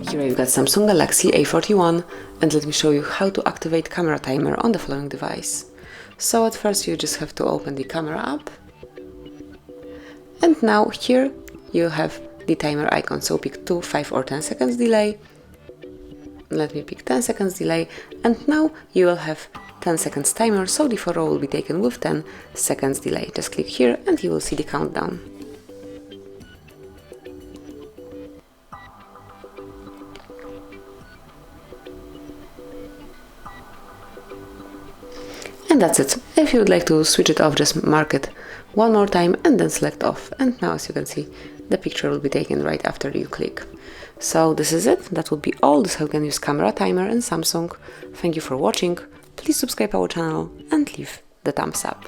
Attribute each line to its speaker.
Speaker 1: Here I've got Samsung Galaxy A41, and let me show you how to activate camera timer on the following device. So at first you just have to open the camera app, and now here you have the timer icon, so pick 2, 5 or 10 seconds delay. Let me pick 10 seconds delay, and now you will have 10 seconds timer, so the photo will be taken with 10 seconds delay. Just click here and you will see the countdown. And that's it. If you would like to switch it off, just mark it one more time and then select off. And now, as you can see, the picture will be taken right after you click. So this is it. That would be all. This is how you can use camera timer in Samsung. Thank you for watching. Please subscribe our channel and leave the thumbs up.